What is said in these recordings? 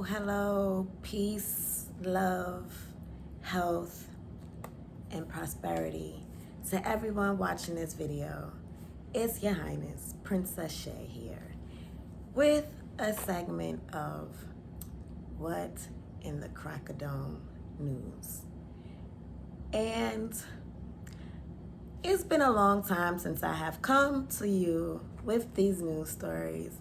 Hello, peace, love, health, and prosperity to everyone watching this video. It's Your Highness, Princess Shay here, with a segment of What in the Crack-a-Dome News. And it's been a long time since I have come to you with these news stories,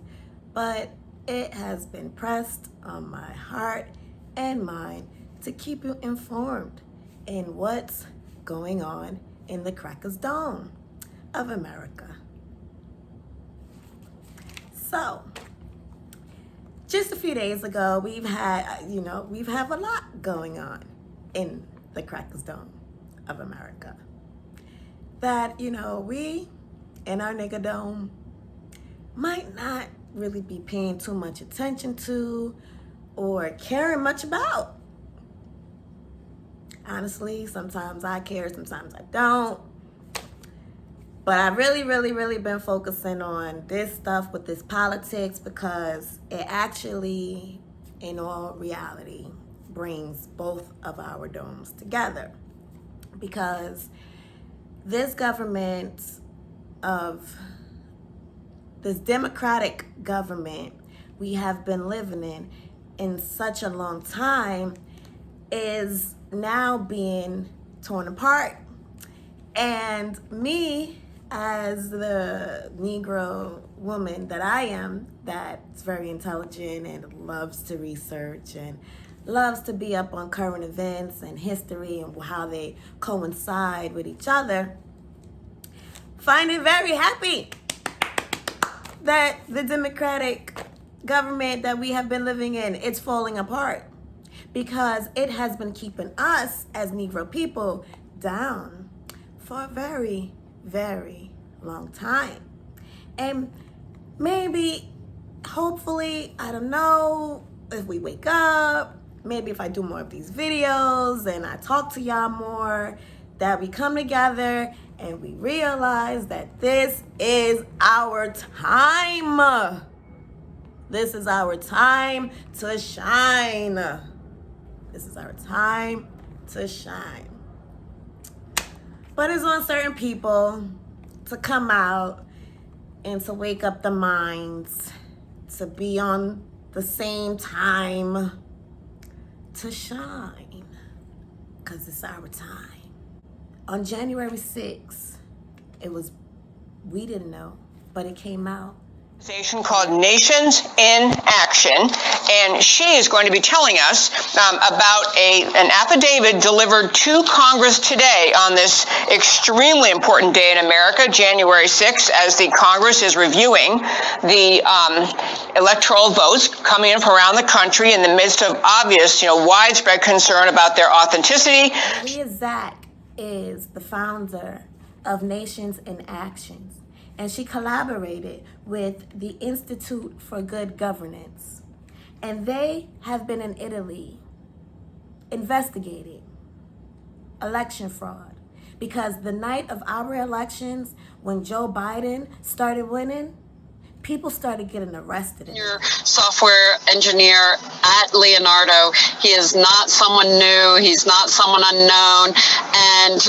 but it has been pressed on my heart and mind to keep you informed in what's going on in the Crackers Dome of America. So, just a few days ago, we've had a lot going on in the Crackers Dome of America. That, we in our nigga dome might not really be paying too much attention to or caring much about. Honestly, sometimes I care, sometimes I don't. But I really been focusing on this stuff with this politics because it actually, in all reality, brings both of our domes together. Because this democratic government we have been living in such a long time is now being torn apart. And me, as the Negro woman that I am, that's very intelligent and loves to research and loves to be up on current events and history and how they coincide with each other, find it very happy that the democratic government that we have been living in, it's falling apart because it has been keeping us as Negro people down for a very long time. And maybe, hopefully, I don't know, if we wake up, maybe if I do more of these videos and I talk to y'all more, that we come together and we realize that this is our time. This is our time to shine. This is our time to shine. But it's on certain people to come out and to wake up the minds, to be on the same time to shine, because it's our time. On January 6th, we didn't know, but it came out. Organization called Nations in Action, and she is going to be telling us about an affidavit delivered to Congress today on this extremely important day in America, January 6th, as the Congress is reviewing the electoral votes coming in from around the country in the midst of obvious, widespread concern about their authenticity. Leah Zach is the founder of Nations in Action, and she collaborated with the Institute for Good Governance. And they have been in Italy investigating election fraud. Because the night of our elections, when Joe Biden started winning, people started getting arrested. Your software engineer at Leonardo. He is not someone new. He's not someone unknown. And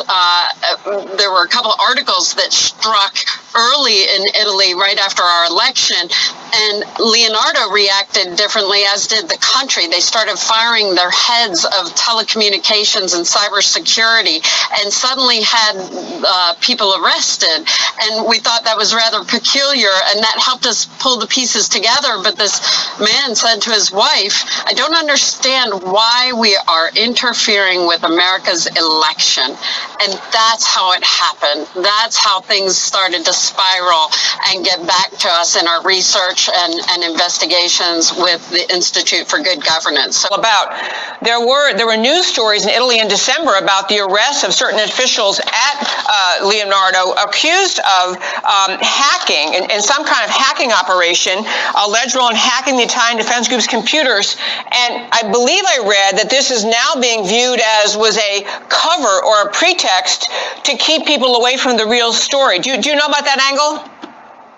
there were a couple of articles that struck early in Italy right after our election. And Leonardo reacted differently, as did the country. They started firing their heads of telecommunications and cybersecurity and suddenly had people arrested. And we thought that was rather peculiar, and that helped us pull the pieces together. But this man said to his wife, I don't understand why we are interfering with America's election. And that's how it happened. That's how things started to spiral and get back to us in our research and investigations with the Institute for Good Governance. So there were news stories in Italy in December about the arrest of certain officials at Leonardo accused of hacking in some kind of hacking operation, alleged role in hacking the Italian defense group's computers. And I believe I read that this is now being viewed as was a cover or a pretext to keep people away from the real story. Do you know about that angle?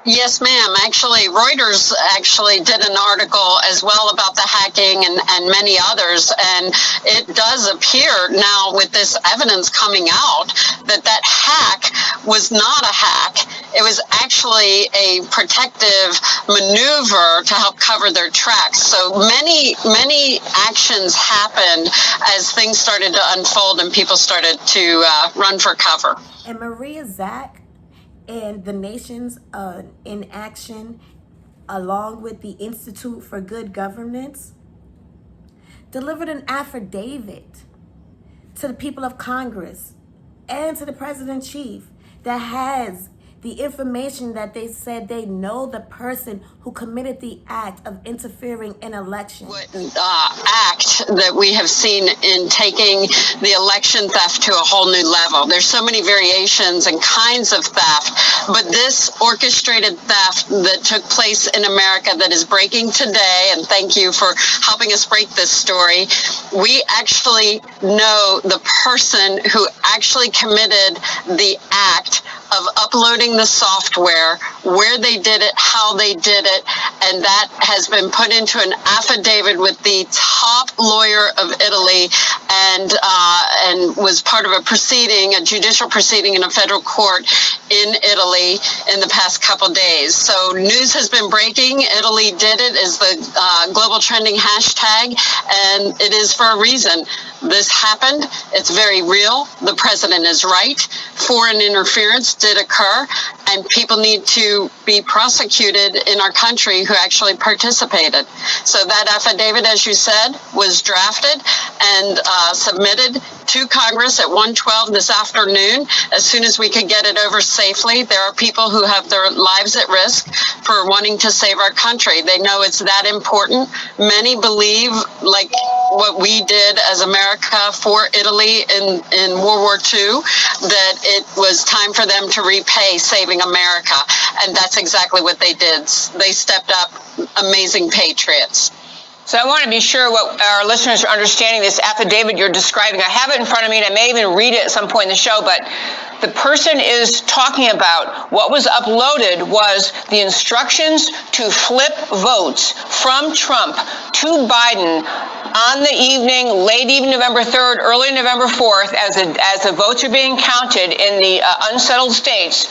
Yes, ma'am. Actually, Reuters actually did an article as well about the hacking and many others. And it does appear now with this evidence coming out that hack was not a hack. It was actually a protective maneuver to help cover their tracks. So many actions happened as things started to unfold and people started to run for cover. And Maria Zack and the Nations in Action, along with the Institute for Good Governance, delivered an affidavit to the people of Congress and to the President-Chief that has the information that they said they know the person who committed the act of interfering in elections. Act that we have seen in taking the election theft to a whole new level. There's so many variations and kinds of theft, but this orchestrated theft that took place in America that is breaking today, and thank you for helping us break this story, we actually know the person who actually committed the act of uploading the software, where they did it, how they did it, and that has been put into an affidavit with the top lawyer of Italy, and was part of a proceeding, a judicial proceeding in a federal court in Italy in the past couple days. So news has been breaking. Italy did it is the global trending hashtag, and it is for a reason. This happened. It's very real. The president is right. Foreign interference did occur, and people need to be prosecuted in our country who actually participated. So that affidavit, as you said, was drafted and submitted to Congress at 1:12 this afternoon. As soon as we could get it over safely, there are people who have their lives at risk for wanting to save our country. They know it's that important. Many believe, like what we did as America for Italy in World War II, that it was time for them to repay saving America. And that's exactly what they did. They stepped up, amazing patriots. So I want to be sure what our listeners are understanding this affidavit you're describing. I have it in front of me, and I may even read it at some point in the show, but the person is talking about what was uploaded was the instructions to flip votes from Trump to Biden on the evening, late evening November 3rd, early November 4th, as the votes are being counted in the unsettled states.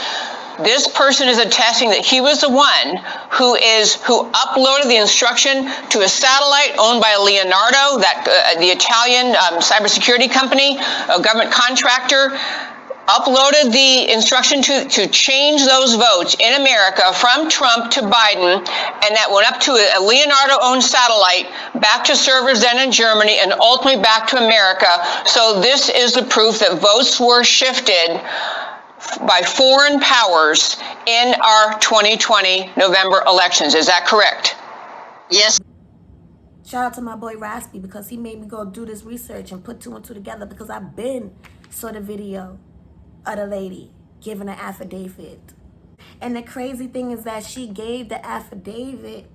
This person is attesting that he was the one who uploaded the instruction to a satellite owned by Leonardo, the Italian cybersecurity company, a government contractor, uploaded the instruction to change those votes in America from Trump to Biden, and that went up to a Leonardo-owned satellite, back to servers then in Germany, and ultimately back to America. So this is the proof that votes were shifted by foreign powers in our 2020 November elections. Is that correct? Yes. Shout out to my boy Raspy, because he made me go do this research and put two and two together, because I've been saw the video of the lady giving an affidavit. And the crazy thing is that she gave the affidavit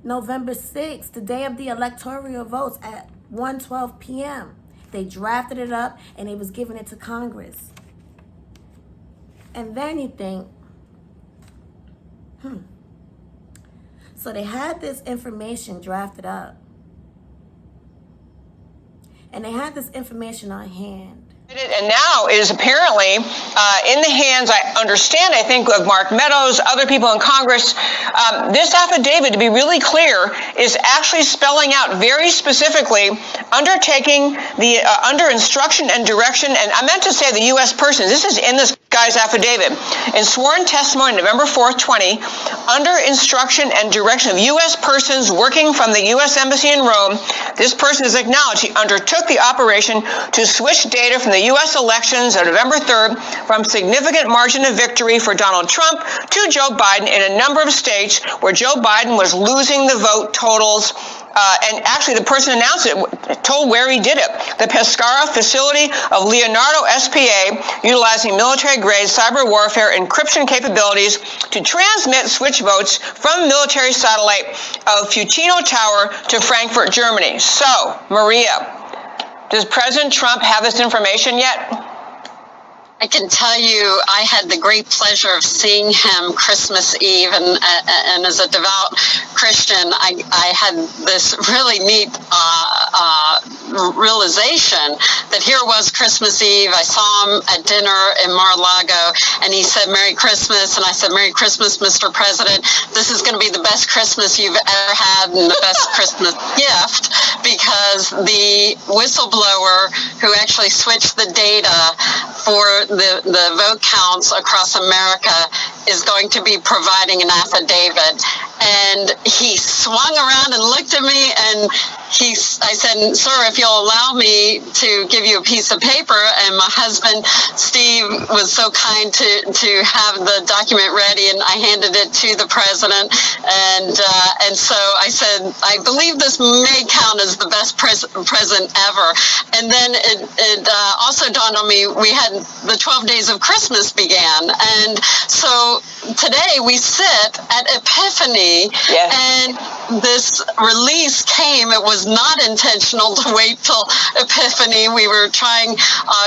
November 6th, the day of the electoral votes, at 1:12 p.m. They drafted it up and they was giving it to Congress. And then you think, so they had this information drafted up, and they had this information on hand. And now it is apparently in the hands, I understand, I think, of Mark Meadows, other people in Congress. This affidavit, to be really clear, is actually spelling out very specifically undertaking the under instruction and direction, and I meant to say the U.S. persons. This is in this guy's affidavit. In sworn testimony, November 4th, 20, under instruction and direction of U.S. persons working from the U.S. Embassy in Rome, this person is acknowledged he undertook the operation to switch data from the U.S. elections of November 3rd from significant margin of victory for Donald Trump to Joe Biden in a number of states where Joe Biden was losing the vote totals. And actually, the person announced it, told where he did it. The Pescara facility of Leonardo SPA, utilizing military-grade cyber warfare encryption capabilities to transmit switch votes from military satellite of Fucino Tower to Frankfurt, Germany. So, Maria, does President Trump have this information yet? I can tell you, I had the great pleasure of seeing him Christmas Eve, and as a devout Christian, I had this really neat realization that here was Christmas Eve. I saw him at dinner in Mar-a-Lago, and he said, "Merry Christmas," and I said, "Merry Christmas, Mr. President. This is going to be the best Christmas you've ever had and the best Christmas gift, because the whistleblower who actually switched the data for the vote counts across America is going to be providing an affidavit." And he swung around and looked at me, and I said, "Sir, if you'll allow me to give you a piece of paper." And my husband, Steve, was so kind to have the document ready, and I handed it to the president. And so I said, "I believe this may count as the best present ever." And then it also dawned on me, we had the 12 days of Christmas began. And so today we sit at Epiphany, and this release came. It was not intentional to wait till Epiphany. We were trying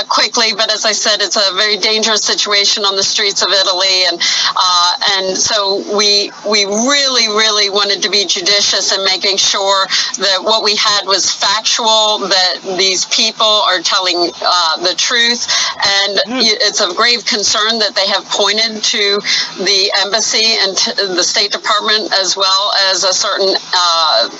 quickly, but as I said, it's a very dangerous situation on the streets of Italy, and so we really wanted to be judicious in making sure that what we had was factual, that these people are telling the truth, and it's of grave concern that they have pointed to the embassy and the State Department, as well as a certain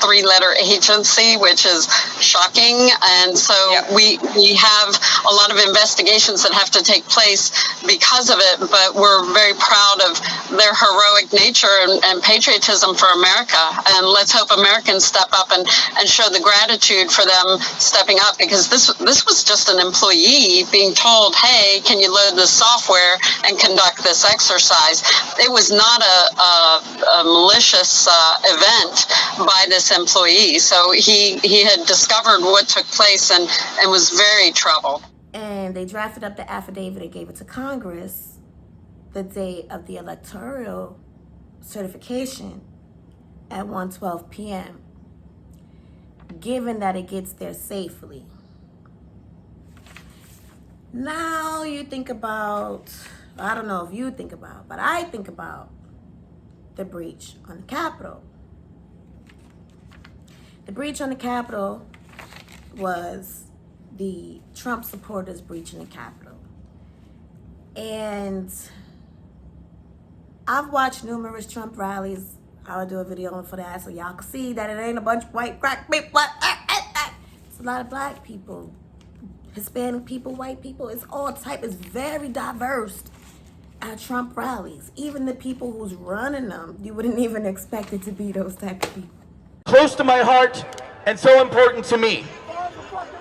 three-letter agency, which is shocking. And so we have a lot of investigations that have to take place because of it, but we're very proud of their heroic nature and patriotism for America. And let's hope Americans step up and show the gratitude for them stepping up, because this was just an employee being told, "Hey, can you load this software and conduct this exercise?" It was not a malicious event by this employee. So he had discovered what took place and was very troubled. And they drafted up the affidavit and gave it to Congress the day of the electoral certification at 1:12 p.m., given that it gets there safely. Now you think about, I don't know if you think about, but I think about the breach on the Capitol. The breach on the Capitol was the Trump supporters breaching the Capitol. And I've watched numerous Trump rallies. I'll do a video for that so y'all can see that it ain't a bunch of white crack people. It's a lot of black people, Hispanic people, white people. It's all type. It's very diverse at Trump rallies. Even the people who's running them, you wouldn't even expect it to be those type of people. Close to my heart and so important to me.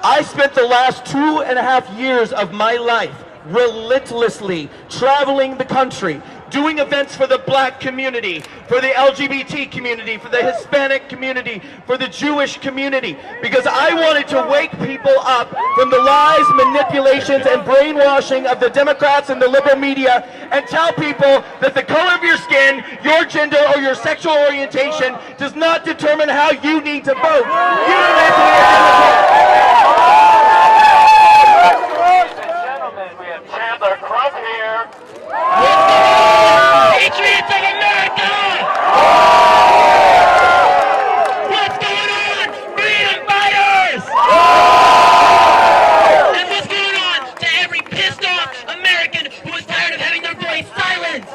I spent the last 2.5 years of my life relentlessly traveling the country, doing events for the black community, for the LGBT community, for the Hispanic community, for the Jewish community, because I wanted to wake people up from the lies, manipulations, and brainwashing of the Democrats and the liberal media, and tell people that the color of your skin, your gender, or your sexual orientation does not determine how you need to vote. You need to be a Democrat. Ladies and gentlemen, we have Chandler Crump here. Patriots of America! What's going on, freedom fighters? And what's going on to every pissed off American who is tired of having their voice silenced?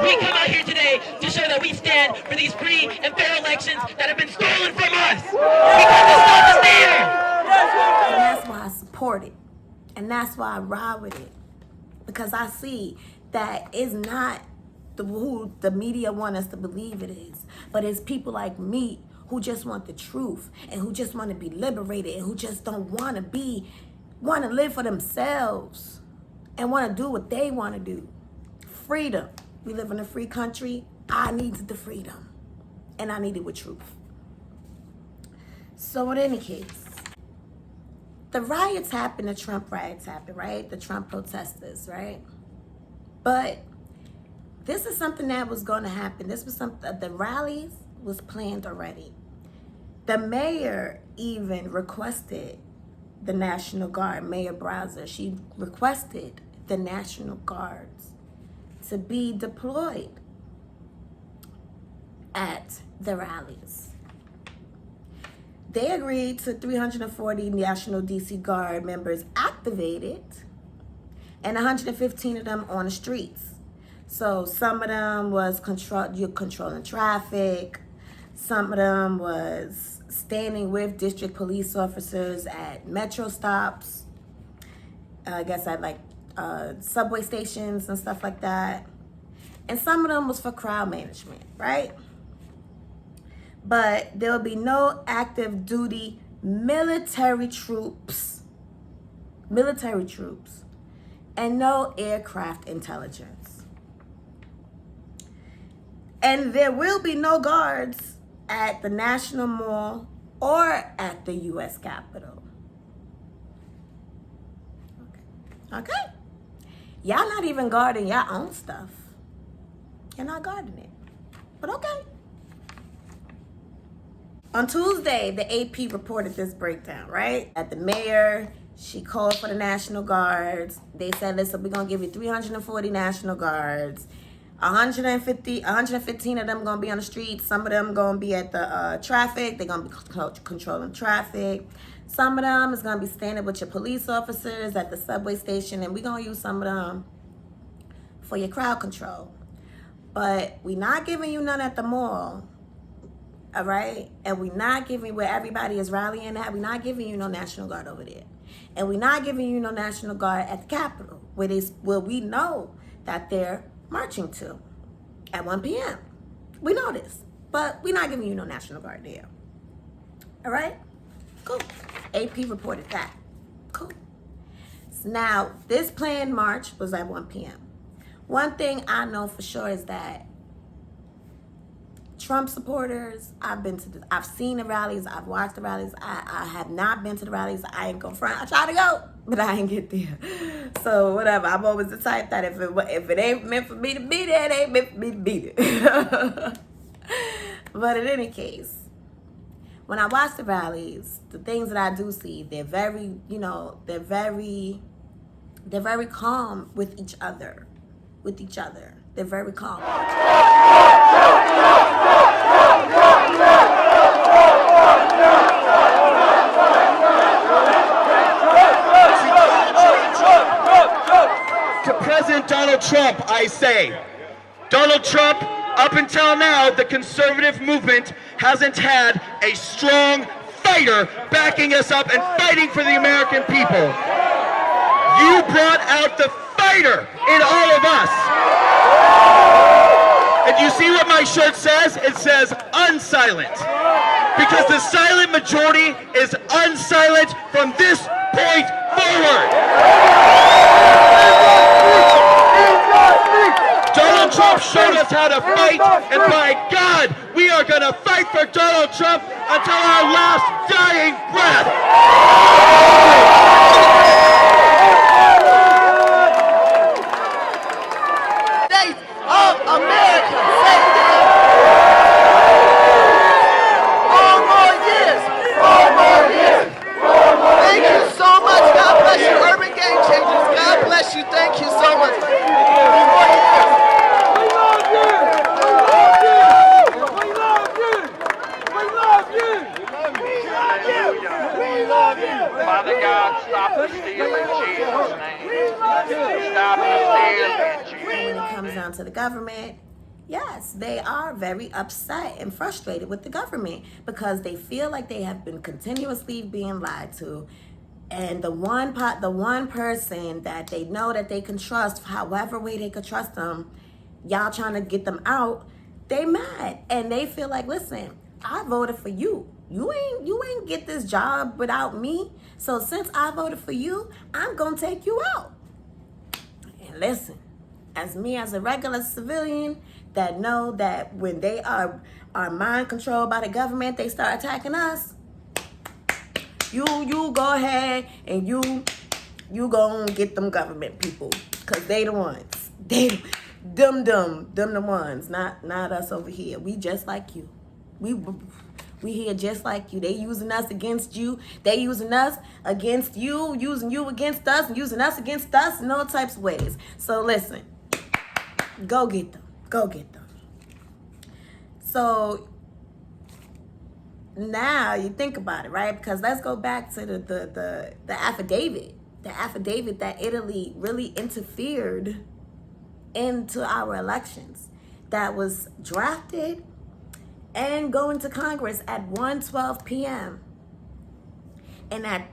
We come out here today to show that we stand for these free and fair elections that have been stolen from us. Because it's not the standard. And that's why I support it. And that's why I ride with it. Because I see that it's not who the media want us to believe it is, but it's people like me who just want the truth and who just want to be liberated and who just don't want to live for themselves and want to do what they want to do. Freedom. We live in a free country. I needed the freedom, and I need it with truth. So in any case, the riots happened, the Trump riots happened, right? The Trump protesters, right? But this is something that was going to happen. This was something, the rallies was planned already. The mayor even requested the National Guard, Mayor Bowser. She requested the National Guards to be deployed at the rallies. They agreed to 340 National DC Guard members activated and 115 of them on the streets. So some of them was controlling traffic. Some of them was standing with district police officers at metro stops. I guess at like subway stations and stuff like that. And some of them was for crowd management, right? But there will be no active duty military troops, and no aircraft intelligence. And there will be no guards at the National Mall or at the U.S. Capitol. Okay. Y'all not even guarding your own stuff. You're not guarding it. But okay. On Tuesday, the AP reported this breakdown, right? At the mayor, she called for the National Guards. They said, listen, we're going to give you 340 National Guards. 115 of them going to be on the streets. Some of them going to be at the traffic. They're going to be controlling traffic. Some of them is going to be standing with your police officers at the subway station. And we're going to use some of them for your crowd control. But we're not giving you none at the mall. All right? And we're not giving where everybody is rallying at. We're not giving you no National Guard over there. And we're not giving you no National Guard at the Capitol, where we know that they're marching to at 1 p.m. We know this. But we're not giving you no National Guard there. All right? Cool. AP reported that. Cool. So now, this planned march was at 1 p.m. One thing I know for sure is that Trump supporters, I've seen the rallies, I've watched the rallies. I have not been to the rallies. I ain't gonna front. I try to go, but I ain't get there. So whatever. I'm always the type that if it ain't meant for me to be there, it ain't meant for me to be there. But in any case, when I watch the rallies, the things that I do see, they're very, they're very calm with each other. They're very calm. To President Donald Trump, I say, Donald Trump, up until now, the conservative movement hasn't had a strong fighter backing us up and fighting for the American people. You brought out the fighter in all of us. And you see what my shirt says? It says unsilent. Because the silent majority is unsilent from this point forward. Donald Trump showed us how to fight, and by God, we are going to fight for Donald Trump until our last dying breath. America, say it again. 4 more years. 4 more years. 4 more years. Thank you so much. God bless you, Urban Game Changers. God bless you. Thank you so much. 4 more years. We love you. We love you. We love you. We love you. We love you. We love you. Father God, stop the steal in Jesus' name. Stop the steal in Jesus' name. When it comes down to the government, yes, they are very upset and frustrated with the government because they feel like they have been continuously being lied to. And the one person that they know that they can trust, however way they could trust them, y'all trying to get them out, they mad. And they feel like, listen, I voted for you. You ain't get this job without me. So since I voted for you, I'm gonna take you out. And listen, as me as a regular civilian that know that when they are mind controlled by the government, they start attacking us. You go ahead and you gonna get them government people, cause they the ones. Them the ones, not us over here. We just like you. We here just like you. They using us against you. They using us against you, using you against us, and using us against us in all types of ways. So listen, go get them. Go get them. So now you think about it, right? Because let's go back to the affidavit. The affidavit that Italy really interfered into our elections, that was drafted and going to Congress at 1:12 p.m. And at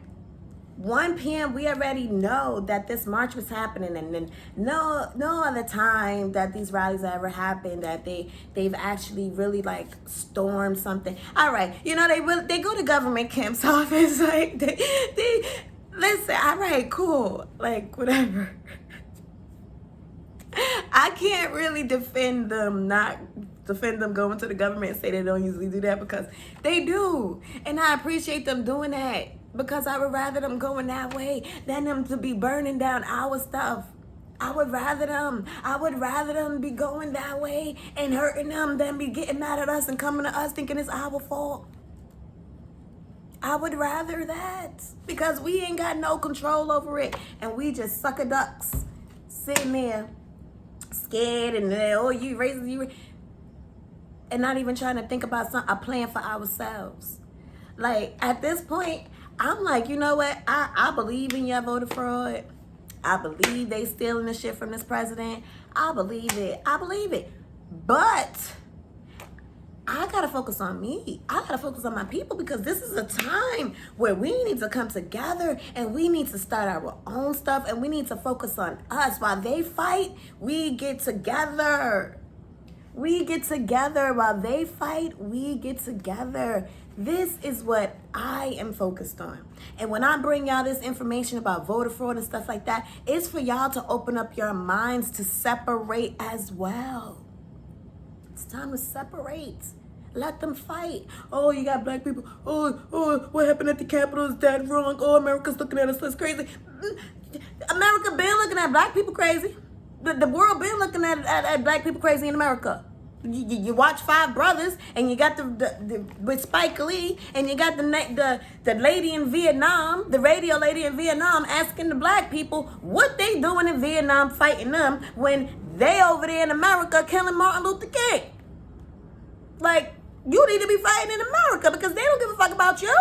1 p.m. we already know that this march was happening, and then no other time that these rallies ever happened that they've actually really like stormed something. All right, you know, they go to government Kemp's office, like they listen, all right, cool, like whatever. I can't really defend them going to the government and say they don't usually do that, because they do. And I appreciate them doing that, because I would rather them going that way than them to be burning down our stuff. I would rather them be going that way and hurting them than be getting mad at us and coming to us thinking it's our fault. I would rather that, because we ain't got no control over it, and we just sucker ducks sitting there scared, and you racist, you, and not even trying to think about a plan for ourselves. Like at this point, I'm like, you know what? I believe in your voter fraud. I believe they stealing the shit from this president. I believe it. But I gotta focus on me. I gotta focus on my people, because this is a time where we need to come together and we need to start our own stuff, and we need to focus on us. While they fight, we get together. We get together. While they fight, we get together. This is what I am focused on. And when I bring y'all this information about voter fraud and stuff like that, it's for y'all to open up your minds to separate as well. It's time to separate. Let them fight. Oh, you got black people. Oh, what happened at the Capitol is that wrong. Oh, America's looking at us. That's crazy. America been looking at black people crazy. The world been looking at black people crazy in America. You watch Five Brothers, and you got the with Spike Lee, and you got the lady in Vietnam, the radio lady in Vietnam, asking the black people what they doing in Vietnam, fighting them when they over there in America killing Martin Luther King. Like, you need to be fighting in America, because they don't give a fuck about you.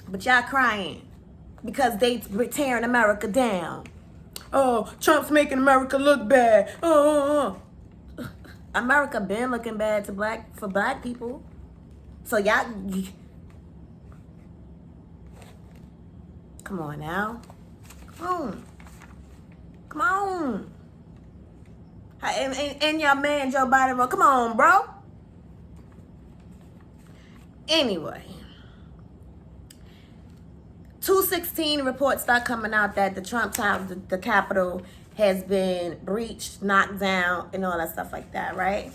But y'all crying because they tearing America down. Oh, Trump's making America look bad. America been looking bad for black people. So y'all, come on now. Come on. And your man Joe Biden, come on, bro. Anyway, 2:16 reports start coming out that the Trump Tower, the Capitol, has been breached, knocked down, and all that stuff like that, right?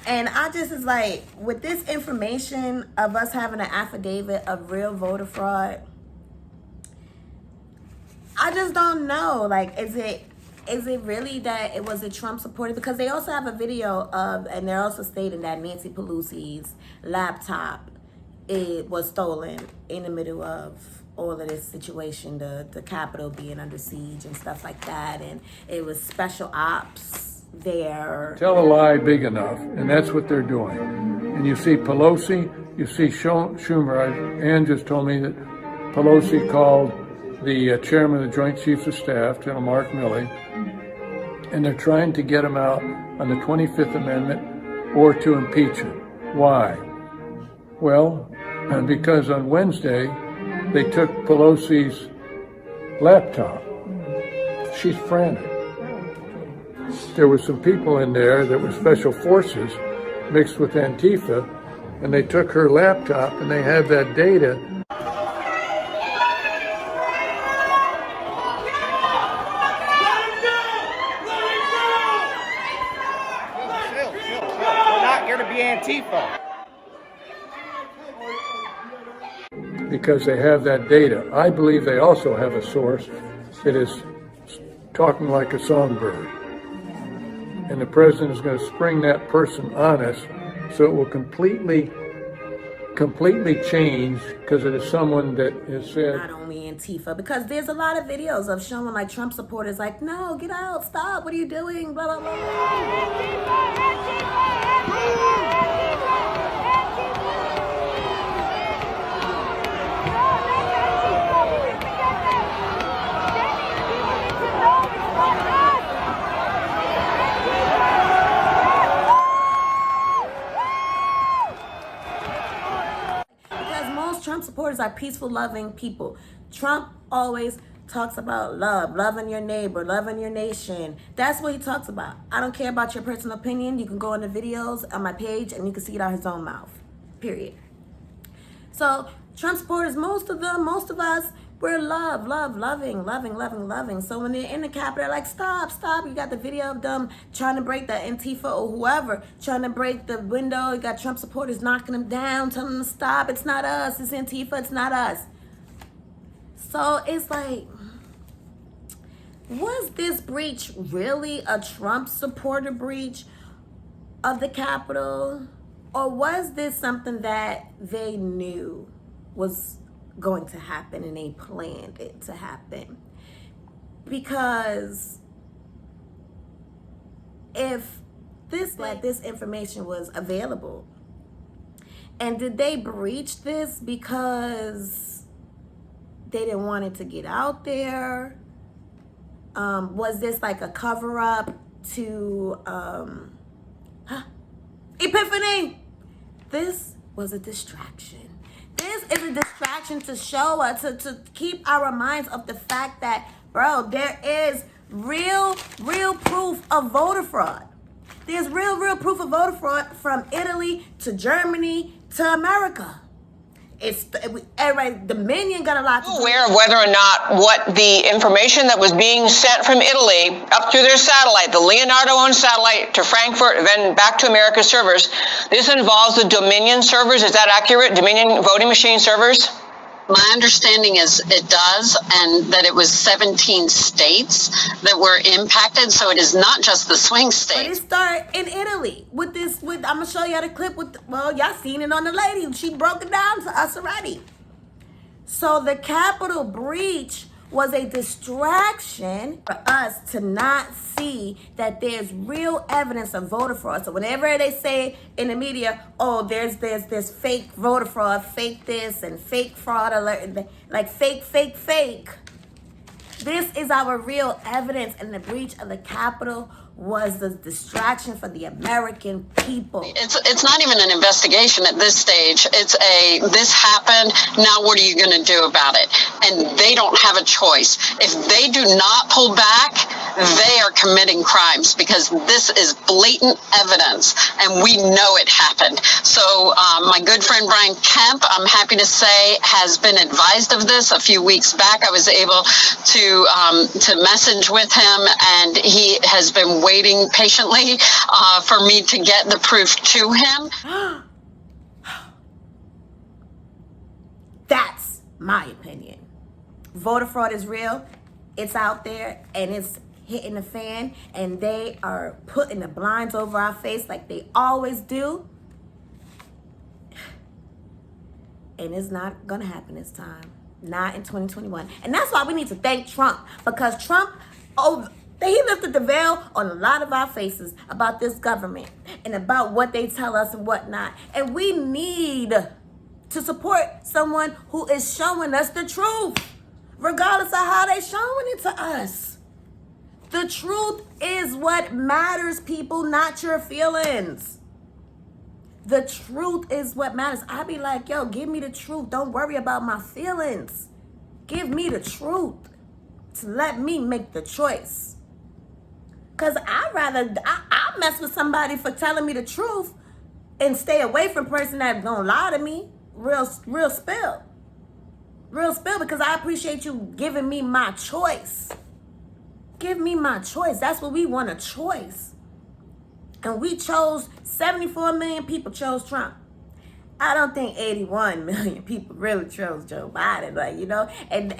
And I just is like, with this information of us having an affidavit of real voter fraud, I just don't know. Like, is it really that it was a Trump supporter? Because they also have a video of, and they're also stating that Nancy Pelosi's laptop, it was stolen in the middle of all of this situation, the Capitol being under siege and stuff like that, and it was special ops there. Tell a lie big enough, and that's what they're doing. And you see Pelosi, you see Schumer. Ann just told me that Pelosi called the chairman of the Joint Chiefs of Staff, General Mark Milley, and they're trying to get him out on the 25th Amendment or to impeach him. Why? Well, because on Wednesday, they took Pelosi's laptop. She's frantic. There were some people in there that were special forces mixed with Antifa, and they took her laptop and they had that data. We're not here to be Antifa. Because they have that data. I believe they also have a source that is talking like a songbird. And the president is going to spring that person on us So it will completely change, because it is someone that has said, not only Antifa, because there's a lot of videos of showing like Trump supporters like, no, get out, stop, what are you doing, blah, blah, blah. Trump supporters are peaceful, loving people. Trump always talks about love, loving your neighbor, loving your nation. That's what he talks about. I don't care about your personal opinion. You can go in the videos on my page and you can see it out his own mouth, period. So Trump supporters, most of us, we're loving. So when they're in the Capitol, they're like, stop. You got the video of them trying to break the Antifa or whoever, trying to break the window. You got Trump supporters knocking them down, telling them to stop. It's not us. It's Antifa. It's not us. So it's like, was this breach really a Trump supporter breach of the Capitol? Or was this something that they knew was going to happen and they planned it to happen? Because if this information was available, and did they breach this because they didn't want it to get out there? Was this like a cover-up to Epiphany? This was a distraction. This is a distraction to show us, to keep our minds of the fact that, bro, there is real proof of voter fraud. There's real proof of voter fraud from Italy to Germany to America. Everybody, Dominion got a lot to do. Aware of whether or not what the information that was being sent from Italy up through their satellite, the Leonardo-owned satellite to Frankfurt, then back to America's servers, this involves the Dominion servers. Is that accurate? Dominion voting machine servers? My understanding is it does, and that it was 17 states that were impacted, so it is not just the swing states. But it started in Italy with I'm going to show y'all the clip y'all seen it on the lady. She broke it down to us already. So the Capitol breach was a distraction for us to not see that there's real evidence of voter fraud. So whenever they say in the media, oh, there's fake voter fraud, fake this and fake fraud alert, like fake. This is our real evidence, and the breach of the Capitol was the distraction for the American people. It's not even an investigation at this stage. It's this happened, now what are you going to do about it? And they don't have a choice. If they do not pull back, they are committing crimes, because this is blatant evidence and we know it happened. So my good friend Brian Kemp, I'm happy to say, has been advised of this. A few weeks back, I was able to message with him, and he has been waiting patiently for me to get the proof to him. That's my opinion. Voter fraud is real. It's out there and it's hitting the fan, and they are putting the blinds over our face like they always do. And it's not gonna happen this time. Not in 2021. And that's why we need to thank Trump, because Trump, he lifted the veil on a lot of our faces about this government and about what they tell us and whatnot. And we need to support someone who is showing us the truth, regardless of how they're showing it to us. The truth is what matters, people, not your feelings. The truth is what matters. I be like, yo, give me the truth. Don't worry about my feelings. Give me the truth to let me make the choice. Because I'll mess with somebody for telling me the truth and stay away from a person that's going to lie to me. Real spill. Real spill, because I appreciate you giving me my choice. Give me my choice. That's what we want, a choice. And we chose, 74 million people chose Trump. I don't think 81 million people really chose Joe Biden, like, you know, and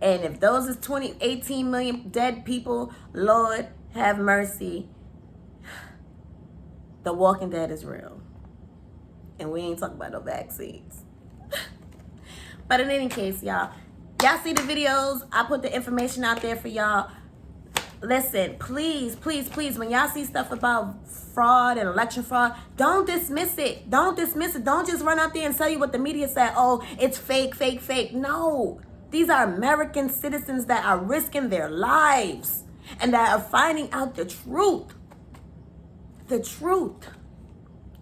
if those is 18 million dead people, Lord have mercy. The Walking Dead is real. And we ain't talking about no vaccines. But in any case, y'all see the videos. I put the information out there for y'all. Listen, please, please, please, when y'all see stuff about fraud and election fraud, don't dismiss it. Don't dismiss it. Don't just run out there and tell you what the media said. Oh, it's fake, fake, fake. No. These are American citizens that are risking their lives and that are finding out the truth. The truth.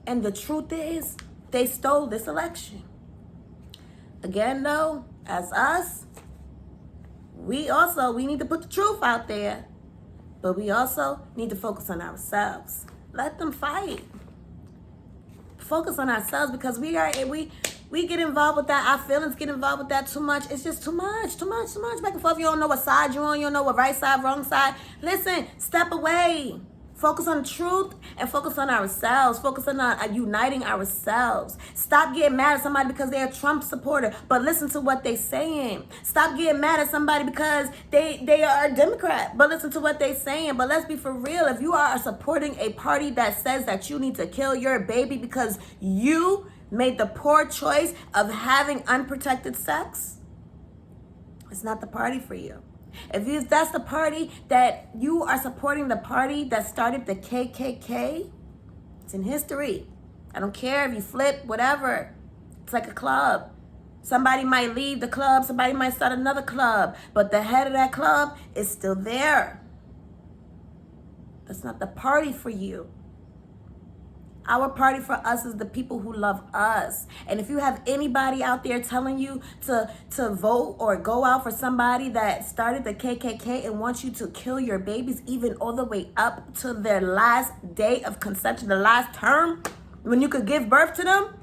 And the truth is, they stole this election. Again, though, as us, we need to put the truth out there, but we also need to focus on ourselves. Let them fight. Focus on ourselves, because we get involved with that. Our feelings get involved with that too much. It's just too much. Back and forth. You don't know what side you're on. You don't know what right side, wrong side. Listen, step away. Focus on the truth and focus on ourselves. Focus on uniting ourselves. Stop getting mad at somebody because they're a Trump supporter, but listen to what they're saying. Stop getting mad at somebody because they are a Democrat, but listen to what they're saying. But let's be for real. If you are supporting a party that says that you need to kill your baby because you made the poor choice of having unprotected sex, it's not the party for you. If that's the party that you are supporting, the party that started the KKK, it's in history. I don't care if you flip, whatever. It's like a club. Somebody might leave the club, somebody might start another club, but the head of that club is still there. That's not the party for you. Our party for us is the people who love us. And if you have anybody out there telling you to vote or go out for somebody that started the KKK and wants you to kill your babies, even all the way up to their last day of conception, the last term, when you could give birth to them,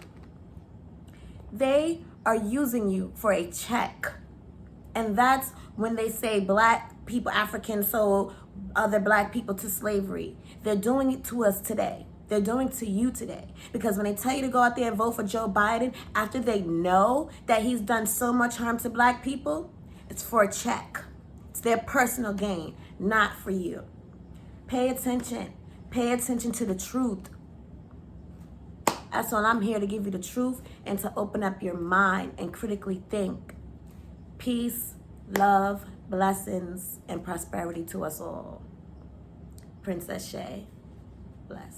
they are using you for a check. And that's when they say black people, Africans sold other black people to slavery. They're doing it to us today. They're doing to you today. Because when they tell you to go out there and vote for Joe Biden, after they know that he's done so much harm to black people, it's for a check. It's their personal gain, not for you. Pay attention. Pay attention to the truth. That's all I'm here to give you, the truth, and to open up your mind and critically think. Peace, love, blessings, and prosperity to us all. Princess Shay.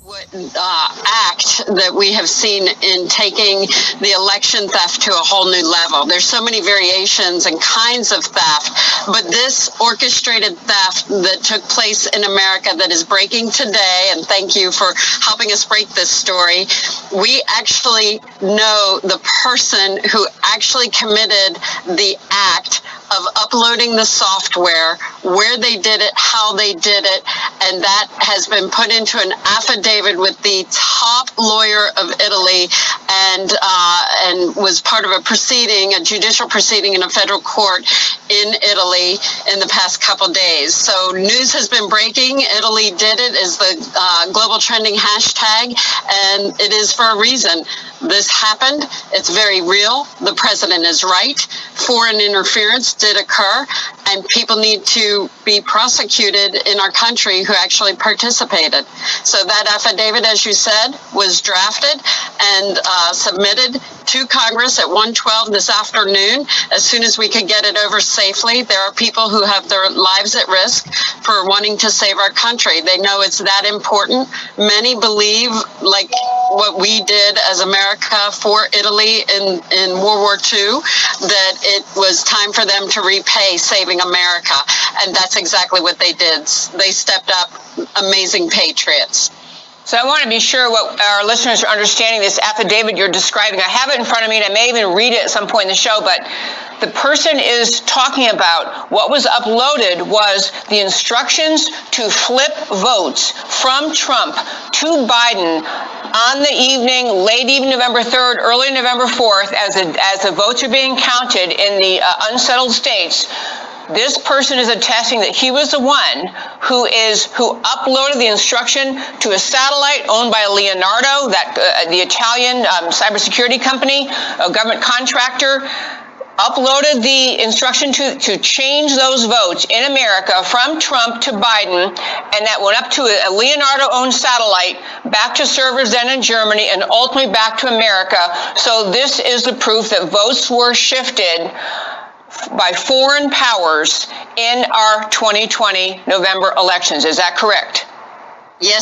What act that we have seen in taking the election theft to a whole new level. There's so many variations and kinds of theft, but this orchestrated theft that took place in America that is breaking today, and thank you for helping us break this story, we actually know the person who actually committed the act of uploading the software, where they did it, how they did it, and that has been put into an affidavit with the top lawyer of Italy, and was part of a proceeding, a judicial proceeding in a federal court in Italy in the past couple days. So news has been breaking. Italy did it is the global trending hashtag, and it is for a reason. This happened. It's very real. The president is right. Foreign interference did occur, and people need to be prosecuted in our country who actually participated. So that affidavit, as you said, was drafted and submitted to Congress at 1:12 this afternoon. As soon as we could get it over safely, there are people who have their lives at risk for wanting to save our country. They know it's that important. Many believe, like what we did as America for Italy in World War II, that it was time for them to repay saving America. And that's exactly what they did. They stepped up, amazing patriots. So I want to be sure what our listeners are understanding this affidavit you're describing. I have it in front of me, and I may even read it at some point in the show, but the person is talking about what was uploaded was the instructions to flip votes from Trump to Biden on the evening, late evening November 3rd, early November 4th, as the votes are being counted in the unsettled states. This person is attesting that he was the one who uploaded the instruction to a satellite owned by Leonardo, that the Italian cybersecurity company, a government contractor, uploaded the instruction to change those votes in America from Trump to Biden, and that went up to a Leonardo-owned satellite, back to servers then in Germany, and ultimately back to America. So this is the proof that votes were shifted by foreign powers in our 2020 November elections. Is that correct? Yes.